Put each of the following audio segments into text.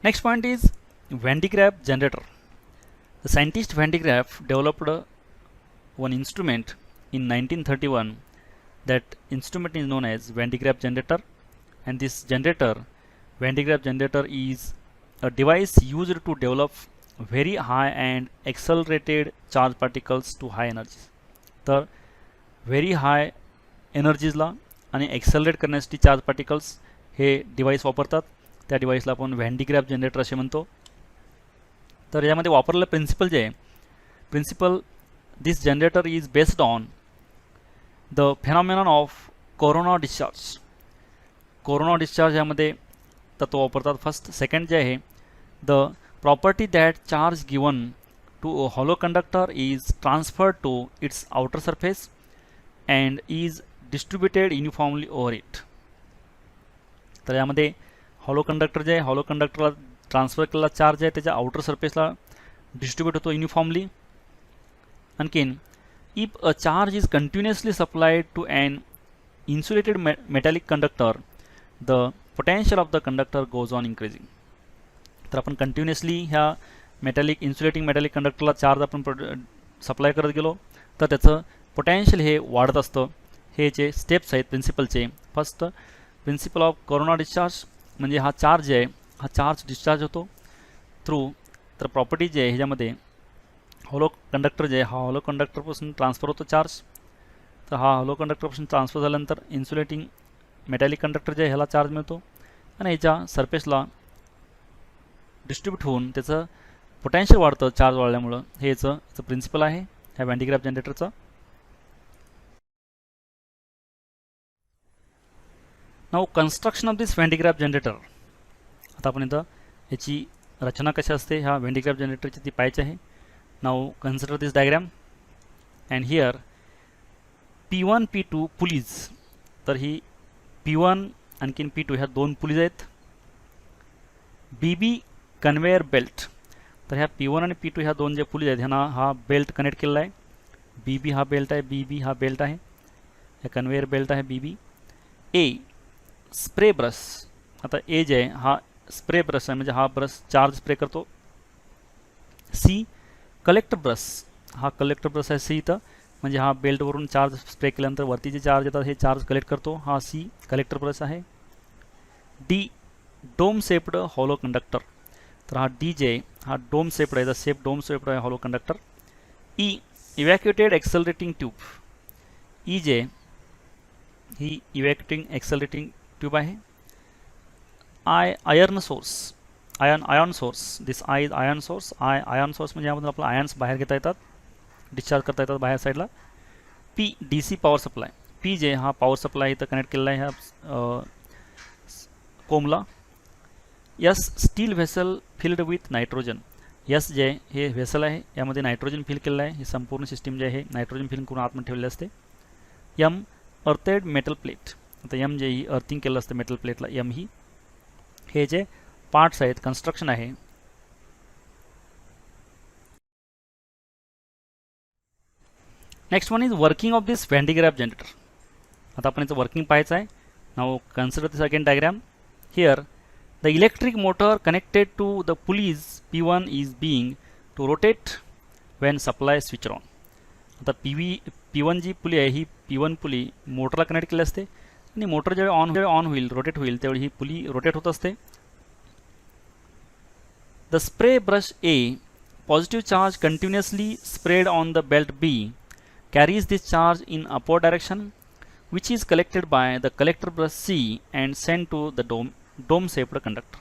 Next point is Van de Graaff generator. The scientist Van de Graaff developed one instrument in 1931. That instrument is known as Van de Graaff generator, and this generator, Van de Graaff generator, is a device used to develop very high and accelerated charge particles to high energies. तर very high एनर्जीजला आणि ॲक्सेलरेट करण्यासाठी charge particles हे device वापरतात. त्या डिव्हाइसला आपण van de Graaff generator असे म्हणतो. तर यामध्ये वापरलेलं प्रिन्सिपल जे आहे, principle this generator is based on the phenomenon of corona discharge. Corona discharge यामध्ये तत्व वापरतात फर्स्ट. सेकंड जे आहे, the property that charge given to a hollow conductor is transferred to its outer surface and is distributed uniformly over it. तर यामध्ये hollow conductor जे आहे, hollow कंडक्टरला ट्रान्सफर केलेला चार्ज आहे त्याच्या आउटर सरफेसला डिस्ट्रीब्यूट होतो युनिफॉर्मली. आणखीन if a charge is continuously supplied to an insulated metallic conductor the potential of the conductor goes on increasing. तर आपण कंटिन्युअसली ह्या इन्सुलेटिंग मेटॅलिक कंडक्टरला चार्ज आपण सप्लाय करत गेलो तर त्याचं पोटॅन्शियल हे वाढत असतं. हे जे स्टेप्स आहेत प्रिन्सिपलचे, first principle of corona discharge म्हणजे हा चार्ज आहे, हा चार्ज डिस्चार्ज होतो थ्रू. तर प्रॉपर्टी जे आहे ह्याच्यामध्ये हॉलो कंडक्टर जे आहे, हा हॉलो कंडक्टरपासून ट्रान्सफर होतो चार्ज. तर हा हॉलो कंडक्टरपासून ट्रान्सफर झाल्यानंतर इन्सुलेटिंग मेटॅलिक कंडक्टर जे आहे ह्याला चार्ज मिळतो आणि ह्याच्या सरफेसला डिस्ट्रीब्यूट होऊन त्याचं पोटॅन्शियल वाढतं चार्ज वाढल्यामुळं. हे याचं प्रिन्सिपल आहे ह्या व्हॅन डी ग्रॅफ जनरेटरचं. Now construction of this Van de Graaff generator. आता आपण इथं याची रचना कशी असते ह्या व्हॅन डी ग्रॅफ जनरेटरची ती पाहायची आहे. Now consider this diagram and here P1 P2 pulleys. तर ही P1 आणखीन P2 ह्या दोन पुलीज आहेत. BB conveyor belt. तर ह्या P1 आणि P2 ह्या दोन जे पुलीज आहेत ह्यांना हा बेल्ट कनेक्ट केलेला आहे. BB हा बेल्ट आहे, BB हा बेल्ट आहे, हा कन्वेयर बेल्ट आहे BB. A spray brush. आता A जे आहे हा स्प्रे ब्रश आहे म्हणजे हा ब्रश चार्ज स्प्रे करतो. C collector brush. हा कलेक्टर ब्रश आहे C इथं, म्हणजे हा बेल्टवरून चार्ज स्प्रे केल्यानंतर वरती जे चार्ज येतात हे चार्ज कलेक्ट करतो. हा C कलेक्टर ब्रश आहे. D dome shaped hollow conductor. तर हा D जे हा डोम शेप्ड आहे, शेप डोम शेप्ड आहे hollow conductor. E evacuated accelerating tube. E जे ही इव्हॅक्युएटिंग एक्सेलरेटिंग ट्यूब आहे. Iron source, ion source. This I is ion source. Ion source म्हणजे यामधून आपल्याला आयन्स बाहेर घेता येतात, डिस्चार्ज करता येतात बाहेर साईडला. P DC power supply. P जे हा पॉवर सप्लाय इथं कनेक्ट केलेला आहे ह्या कोमला. S steel vessel filled with nitrogen. S जे आहे हे व्हेसल आहे, यामध्ये नायट्रोजन फिल केलेलं आहे. ही संपूर्ण सिस्टीम जे आहे नायट्रोजन फिल करून आतमध्ये ठेवलेले असते. M earthed metal plate. आता M जे ही अर्थिंग केलं असतं मेटल प्लेटला, M ही हे जे पार्ट्स आहेत, कन्स्ट्रक्शन आहे. Next one is working of this Van de Graaff generator. आता आपण याचं वर्किंग पाहायचं आहे. Now consider this again diagram. Here the electric motor connected to the pulleys P1 is being to rotate when supply switched on. आता P1 जी pulley आहे ही P1 pulley मोटरला connect केली असते आणि मोटर जेव्हा ऑन होईल, रोटेट होईल, त्यावेळी ही पुली रोटेट होत असते. The spray brush A positive charge continuously sprayed on the belt B carries this charge in upward direction which is collected by the collector brush C and sent to the dome shaped conductor.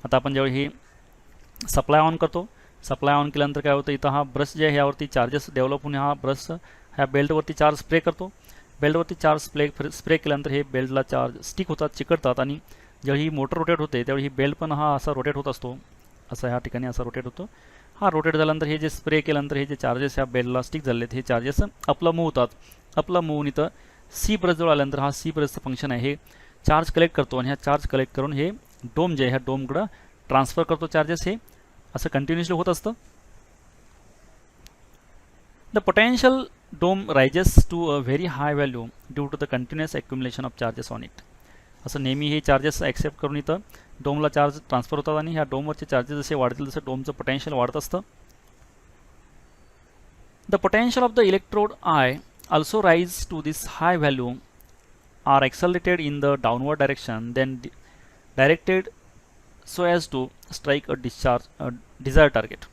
आता आपण ज्यावेळी हे supply on करतो, supply on केल्यानंतर काय होतं, इथं हा ब्रश जे आहे यावरती चार्जेस डेव्हलप होऊन हा ब्रश ह्या बेल्टवरती चार्ज स्प्रे करतो. बेल्टवरती चार्ज स्प्रे केल्यानंतर हे बेल्टला चार्ज स्टिक होतात, चिकटतात आणि ज्यावेळी ही मोटर रोटेट होते त्यावेळी ही बेल्ट पण हा असा रोटेट होत असतो, असा ह्या ठिकाणी असा रोटेट होतो. हा रोटेट झाल्यानंतर हे जे स्प्रे केल्यानंतर हे जे चार्जेस ह्या बेल्टला स्टिक झालेत हे चार्जेस आपला मूव होतात. आपला मूव होऊन इथं C ब्रशजवळ आल्यानंतर हा C ब्रशचं फंक्शन आहे, हे चार्ज कलेक्ट करतो आणि ह्या चार्ज कलेक्ट करून हे डोम जे आहे ह्या डोमकडं ट्रान्सफर करतो चार्जेस. हे असं कंटिन्युअसली होत असतं. The potential dome rises to a very high value due to the continuous accumulation of charges on it. असं नेहमी हे चार्जेस ॲक्सेप्ट करून इथं डोमला चार्ज ट्रान्सफर होतात आणि ह्या डोमवरचे चार्जेस जसे वाढतील तसं डोमचं पोटेन्शियल वाढत असतं. The potential of the electrode I also rise to this high value are accelerated in the downward direction then directed so as to strike a discharge desired target.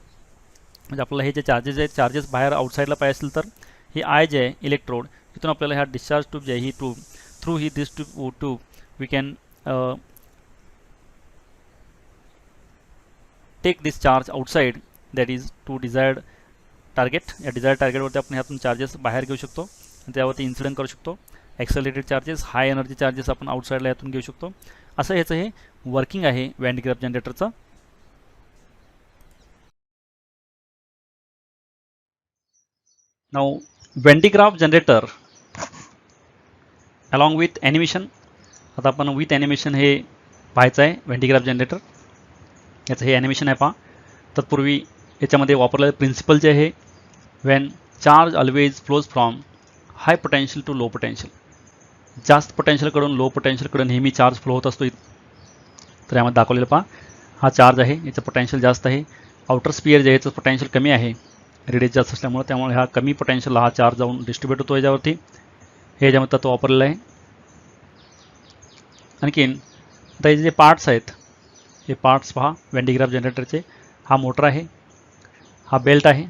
म्हणजे आपल्याला हे जे चार्जेस आहेत चार्जेस बाहेर आउटसाईडला पाहिजे असेल तर ही आय जे आहे इलेक्ट्रोड इथून आपल्याला ह्या डिस्चार्ज ट्यूब जे आहे ही ट्यूब थ्रू ही this tube we can take this charge outside that is to desired target. या डिझायर्ड टार्गेटवरती आपण ह्यातून चार्जेस बाहेर घेऊ शकतो आणि त्यावरती इन्सिडेंट करू शकतो. ॲक्सेलरेटेड चार्जेस हाय एनर्जी चार्जेस आपण आउटसाईडला यातून घेऊ शकतो. असं ह्याचं हे वर्किंग आहे व्हॅन डी ग्राफ जनरेटरचं. Now Van de Graaff generator along with animation. आता आपण विथ ॲनिमेशन हे पाहायचं आहे व्हॅन डी ग्राफ जनरेटर. याचं हे ॲनिमेशन आहे पहा. तत्पूर्वी याच्यामध्ये वापरलेलं प्रिन्सिपल जे आहे when charge always flows from high potential to low potential. जास्त पोटेन्शियलकडून लो पोटेन्शियलकडे नेहमी चार्ज फ्लो होत असतो. तर यामध्ये दाखवलेलं पहा हा चार्ज आहे याचं पोटेन्शियल जास्त आहे. आउटर स्पियर जे आहे याचं पोटेन्शियल कमी आहे रेडियस जास्त असल्यामुळे. त्यामुळे हा कमी पोटेन्शियलला हा चार्ज जाऊन डिस्ट्रीब्यूट होतो याच्यावरती. हे याच्यामध्ये तत्व वापरलेलं आहे. आणखीन आता हे जे पार्ट्स आहेत हे पार्ट्स पहा व्हॅन डी ग्राफ जनरेटरचे. हा मोटर आहे हा बेल्ट आहे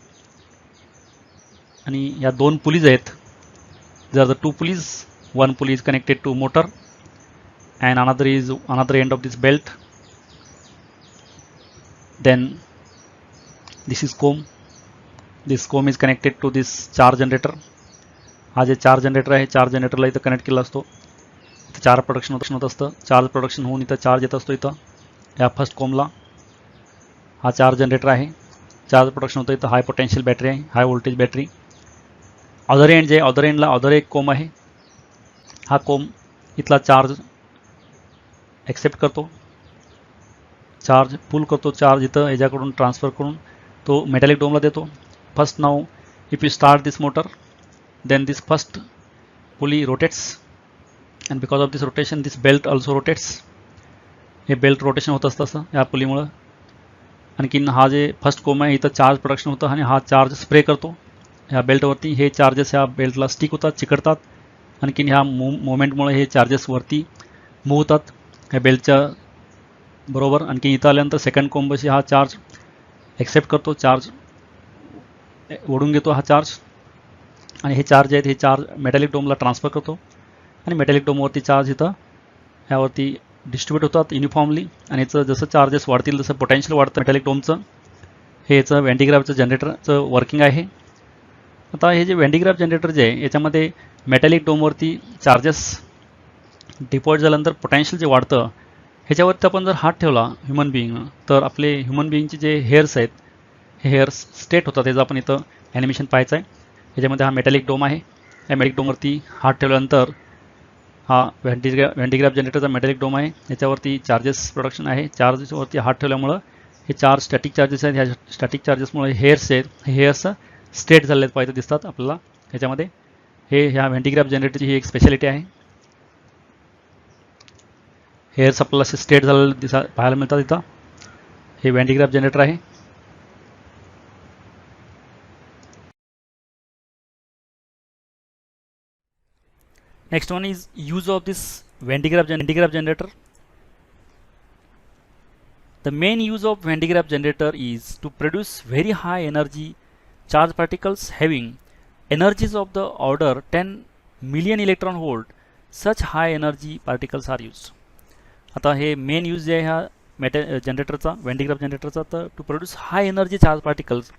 आणि या दोन पुलीज आहेत. जर the two pulleys one pulley is connected to motor and another end of this belt. Then this is comb. This comb is connected to this charge generator. हा जे चार्ज जनरेटर आहे charge जनरेटरला इथं connect केला असतो. इथं charge production होत असतं. चार्ज प्रोडक्शन होऊन इथं चार्ज येत असतो. इथं या फर्स्ट कोमला हा चार्ज जनरेटर आहे. चार्ज प्रोडक्शन होतं. इथं हाय पोटेन्शियल बॅटरी आहे high voltage battery. Other end जे अदर एंडला अदर एक कोम आहे. हा कोम इथला चार्ज ॲक्सेप्ट करतो चार्ज पुल करतो. चार्ज इथं याच्याकडून ट्रान्सफर करून तो मेटॅलिक डोमला देतो. First now if you start this motor then this first pulley rotates and because of this rotation this belt also rotates. हे बेल्ट रोटेशन होत असतं असं या पुलीमुळं. आणखीन हा जे फर्स्ट कोम आहे इथं चार्ज प्रोडक्शन होतं आणि हा चार्ज स्प्रे करतो ह्या बेल्टवरती. हे चार्जेस ह्या बेल्टला स्टिक होतात चिकटतात. आणखीन ह्या मुवमेंटमुळे हे चार्जेस वरती मूव्ह होतात ह्या बेल्टच्या बरोबर. आणखी इथं आल्यानंतर सेकंड कोंबशी हा चार्ज ॲक्सेप्ट करतो चार्ज ओढून घेतो हा चार्ज आणि हे चार्ज आहेत हे चार्ज मेटॅलिक डोमला ट्रान्सफर करतो आणि मेटॅलिक डोमवरती चार्ज इथं ह्यावरती डिस्ट्रीब्यूट होतात युनिफॉर्मली. आणि याचं जसं चार्जेस वाढतील तसं पोटेन्शियल वाढतं मेटॅलिक डोमचं. हे याचं व्हॅन डी ग्राफचं जनरेटरचं वर्किंग आहे. आता हे जे व्हॅन डी ग्राफ जनरेटर जे आहे याच्यामध्ये मेटॅलिक डोमवरती चार्जेस डिपॉझिट झाल्यानंतर पोटेन्शियल जे वाढतं ह्याच्यावरती आपण जर हात ठेवला ह्युमन बिईंगनं तर आपले ह्युमन बिईंगचे जे हेअर्स आहेत हे हेअर्स स्ट्रेट होतात. त्याचं आपण इथं ॲनिमेशन पाहायचं आहे. याच्यामध्ये हा मेटॅलिक डोम आहे. या मेटॅलिक डोमवरती हात ठेवल्यानंतर हा व्हॅन डी ग्राफ जनरेटरचा मेटॅलिक डोम आहे. याच्यावरती चार्जेस प्रोडक्शन आहे. चार्जेसवरती हात ठेवल्यामुळं हे चार्ज स्टॅटिक चार्जेस आहेत. ह्या स्टॅटिक चार्जेसमुळे हेअर्स आहेत हे हेअर्स स्ट्रेट झालेले पाहिजे दिसतात आपल्याला ह्याच्यामध्ये. हे ह्या व्हॅन डी ग्राफ जनरेटरची ही एक स्पेशालिटी आहे. हेअर्स आपल्याला असे स्ट्रेट झालेले पाहायला मिळतात इथं. हे व्हॅन डी ग्राफ जनरेटर आहे. Next one is use of this Van de Graaff generator. The main use of Van de Graaff generator is to produce very high energy charge particles having energies of the order 10 million electron volt. Such high energy particles are used. आता हे main use जे आहे ह्या जनरेटरचा van de Graaff जनरेटरचा तर to produce high energy charge particles.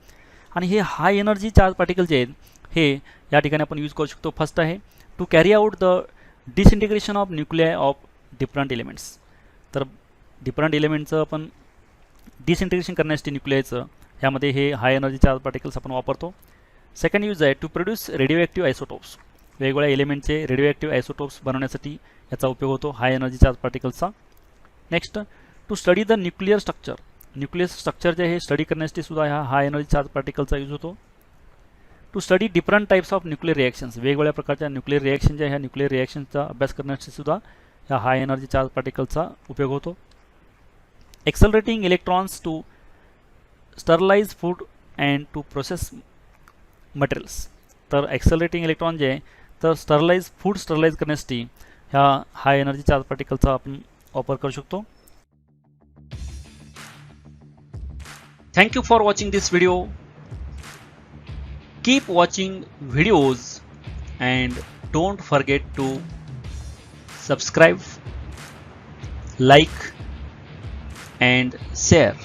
आणि हे हाय एनर्जी चार्ज पार्टिकल जे आहेत हे या ठिकाणी आपण यूज करू शकतो. फर्स्ट आहे to carry out the disintegration of nuclei of different elements. तर डिफरंट एलिमेंटचं आपण डिसइंटिग्रेशन करण्यासाठी न्यूक्लियाचं ह्यामध्ये हे हाय एनर्जी चार्ज पार्टिकल्स आपण वापरतो. सेकंड यूज आहे to produce radioactive isotopes. वेगवेगळ्या एलिमेंटचे रेडिओ ॲक्टिव्ह आयसोटोप्स बनवण्यासाठी याचा उपयोग होतो हाय एनर्जी चार्ज पार्टिकल्सचा. Next to study the nuclear structure. Nuclear structure जे आहे स्टडी करण्यासाठी सुद्धा ह्या हाय एनर्जी चार्ज पार्टिकलचा यूज होतो. To study different types of nuclear reactions. वेगवेगळ्या प्रकारच्या न्यूक्लियर रिॲक्शन ज्या ह्या न्यूक्लियर रिॲक्शनचा अभ्यास करण्यासाठी सुद्धा ह्या हाय एनर्जी चार्ज पार्टिकलचा उपयोग होतो. Accelerating electrons to sterilise food and to process materials. तर एक्सेलरेटिंग इलेक्ट्रॉन जे आहे तर फूड स्टरलाइज करण्यासाठी ह्या हाय एनर्जी चार्ज पार्टिकलचा आपण वापर करू शकतो. Thank you for watching this video. Keep watching videos and don't forget to subscribe, like and share.